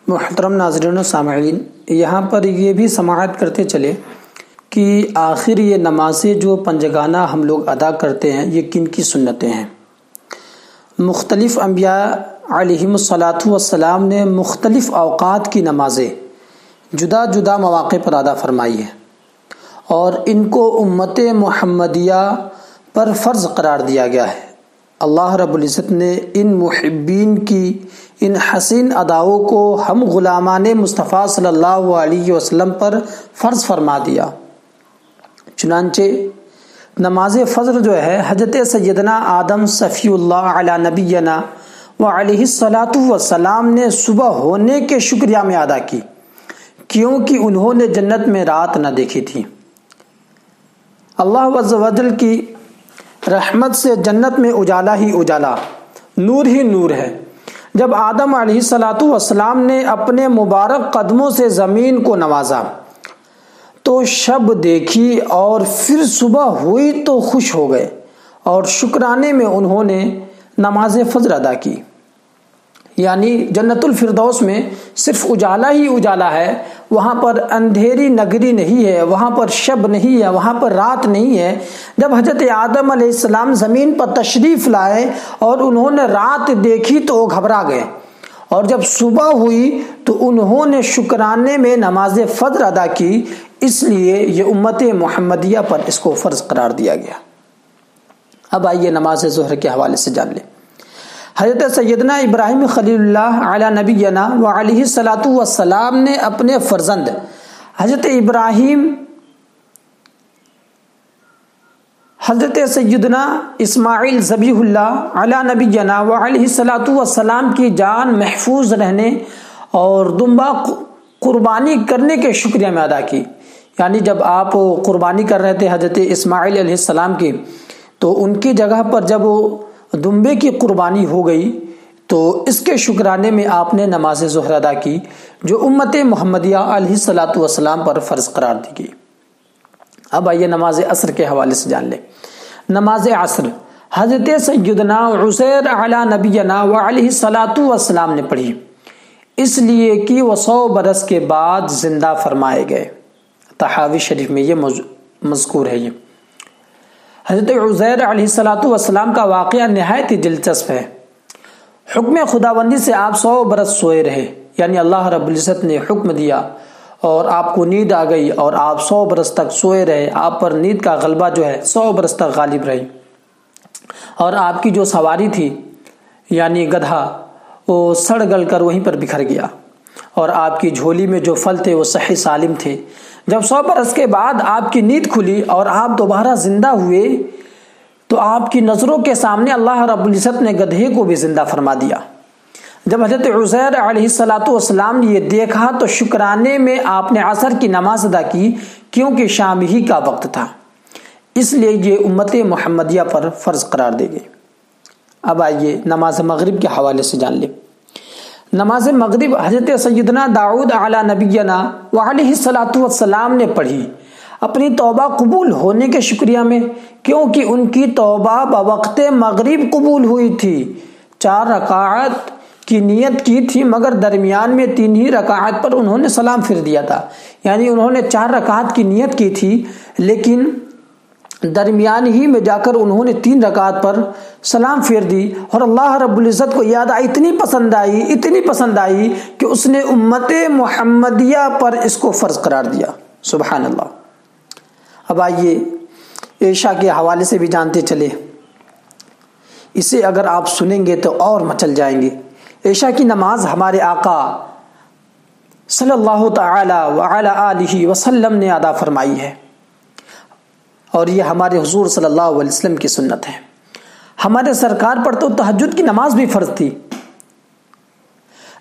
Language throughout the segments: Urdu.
محترم ناظرین و سامعین، یہاں پر یہ بھی سماعت کرتے چلے کہ آخر یہ نمازیں جو پنجگانہ ہم لوگ ادا کرتے ہیں یہ کن کی سنتیں ہیں۔ مختلف انبیاء علیہم الصلاۃ والسلام نے مختلف اوقات کی نمازیں جدا جدا مواقع پر ادا فرمائی ہے اور ان کو امت محمدیہ پر فرض قرار دیا گیا ہے۔ اللہ رب العزت نے ان محبین کی ان حسین اداؤں کو ہم غلامان مصطفیٰ صلی اللہ علیہ وسلم پر فرض فرما دیا۔ چنانچہ نماز فجر جو ہے حضرت سیدنا آدم صفی اللہ علی نبینا و علیہ الصلاۃ والسلام نے صبح ہونے کے شکریہ میں ادا کی، کیونکہ انہوں نے جنت میں رات نہ دیکھی تھی۔ اللہ عز و جل کی رحمت سے جنت میں اجالا ہی اجالا، نور ہی نور ہے۔ جب آدم علیہ الصلاۃ والسلام نے اپنے مبارک قدموں سے زمین کو نوازا تو شب دیکھی اور پھر صبح ہوئی تو خوش ہو گئے اور شکرانے میں انہوں نے نماز فجر ادا کی۔ یعنی جنت الفردوس میں صرف اجالا ہی اجالا ہے، وہاں پر اندھیری نگری نہیں ہے، وہاں پر شب نہیں ہے، وہاں پر رات نہیں ہے۔ جب حضرت آدم علیہ السلام زمین پر تشریف لائے اور انہوں نے رات دیکھی تو وہ گھبرا گئے، اور جب صبح ہوئی تو انہوں نے شکرانے میں نماز فجر ادا کی، اس لیے یہ امت محمدیہ پر اس کو فرض قرار دیا گیا۔ اب آئیے نماز ظہر کے حوالے سے جان لیں۔ حضرت سیدنا ابراہیم خلیل اللہ علی نبینا و علیہ الصلاۃ والسلام نے اپنے فرزند حضرت ابراہیم، حضرت سیدنا اسماعیل ذبیح اللہ علی نبینا و علیہ الصلاۃ والسلام کی جان محفوظ رہنے اور دمبا قربانی کرنے کے شکریہ میں ادا کی۔ یعنی جب آپ قربانی کر رہے تھے حضرت اسماعیل علیہ السلام کی، تو ان کی جگہ پر جب دمبے کی قربانی ہو گئی تو اس کے شکرانے میں آپ نے نماز ظہر ادا کی، جو امت محمدیہ علیہ الصلاۃ والسلام پر فرض قرار دی گئی۔ اب آئیے نماز عصر کے حوالے سے جان لیں۔ نماز عصر حضرت سیدنا عزیر علی نبینا و علیہ الصلاۃ والسلام نے پڑھی، اس لیے کہ وہ 100 برس کے بعد زندہ فرمائے گئے۔ تحاوی شریف میں یہ مذکور ہے۔ یہ حضرت عزیر علیہ الصلاۃ والسلام کا واقعہ نہایت ہی دلچسپ ہے۔ حکم خداوندی سے آپ 100 برس سوئے رہے، یعنی اللہ رب العزت نے حکم دیا اور آپ کو نیند آ گئی اور آپ 100 برس تک سوئے رہے۔ آپ پر نیند کا غلبہ جو ہے 100 برس تک غالب رہی، اور آپ کی جو سواری تھی یعنی گدھا، وہ سڑ گل کر وہیں پر بکھر گیا، اور آپ کی جھولی میں جو پھل تھے وہ صحیح سالم تھے۔ جب 100 برس کے بعد آپ کی نیند کھلی اور آپ دوبارہ زندہ ہوئے تو آپ کی نظروں کے سامنے اللہ رب العزت نے گدھے کو بھی زندہ فرما دیا۔ جب حضرت عزیر علیہ الصلاۃ والسلام نے یہ دیکھا تو شکرانے میں آپ نے عصر کی نماز ادا کی، کیونکہ شام ہی کا وقت تھا، اس لیے یہ امت محمدیہ پر فرض قرار دی گئی۔ اب آئیے نماز مغرب کے حوالے سے جان لیں۔ نماز مغرب حضرت سیدنا داؤد علی نبینا و علیہ الصلاۃ والسلام نے پڑھی اپنی توبہ قبول ہونے کے شکریہ میں، کیونکہ ان کی توبہ بوقت مغرب قبول ہوئی تھی۔ 4 رکعت کی نیت کی تھی، مگر درمیان میں 3 ہی رکعت پر انہوں نے سلام پھیر دیا تھا۔ یعنی انہوں نے 4 رکعت کی نیت کی تھی، لیکن درمیان ہی میں جا کر انہوں نے 3 رکعت پر سلام پھیر دی، اور اللہ رب العزت کو یاد آئی، اتنی پسند آئی کہ اس نے امت محمدیہ پر اس کو فرض قرار دیا۔ سبحان اللہ۔ اب آئیے عشاء کے حوالے سے بھی جانتے چلے، اسے اگر آپ سنیں گے تو اور مچل جائیں گے۔ عشاء کی نماز ہمارے آقا صلی اللہ تعالی وعلی آلہ وسلم نے ادا فرمائی ہے، اور یہ ہمارے حضور صلی اللہ علیہ وسلم کی سنت ہے۔ ہمارے سرکار پر تو تہجد کی نماز بھی فرض تھی۔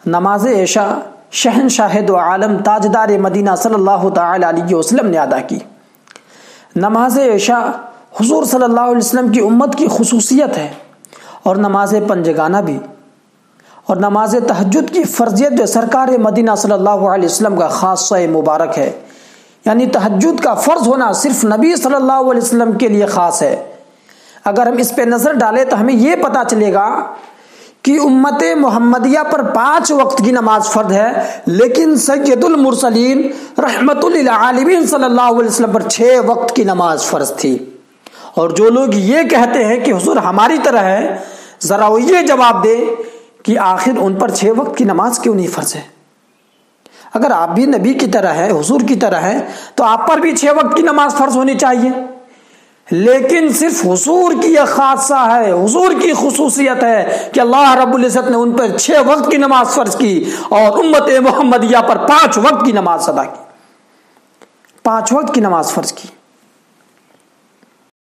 نماز عشاء شہنشاہ دو عالم تاجدار مدینہ صلی اللہ تعالی علیہ وسلم نے ادا کی۔ نماز عشاء حضور صلی اللہ علیہ وسلم کی امت کی خصوصیت ہے، اور نماز پنجگانہ بھی، اور نماز تہجد کی فرضیت جو سرکار مدینہ صلی اللہ علیہ وسلم کا خاصہ مبارک ہے۔ یعنی تہجد کا فرض ہونا صرف نبی صلی اللہ علیہ وسلم کے لیے خاص ہے۔ اگر ہم اس پہ نظر ڈالیں تو ہمیں یہ پتہ چلے گا کہ امت محمدیہ پر 5 وقت کی نماز فرض ہے، لیکن سید المرسلین رحمت للعالمین صلی اللہ علیہ وسلم پر 6 وقت کی نماز فرض تھی۔ اور جو لوگ یہ کہتے ہیں کہ حضور ہماری طرح ہے، ذرا وہ یہ جواب دے کہ آخر ان پر 6 وقت کی نماز کیوں نہیں فرض ہے؟ اگر آپ بھی نبی کی طرح ہے، حضور کی طرح ہے، تو آپ پر بھی 6 وقت کی نماز فرض ہونی چاہیے۔ لیکن صرف حضور کی یہ خاصہ ہے، حضور کی خصوصیت ہے کہ اللہ رب العزت نے ان پر 6 وقت کی نماز فرض کی اور امت محمدیہ پر 5 وقت کی نماز ادا کی، 5 وقت کی نماز فرض کی۔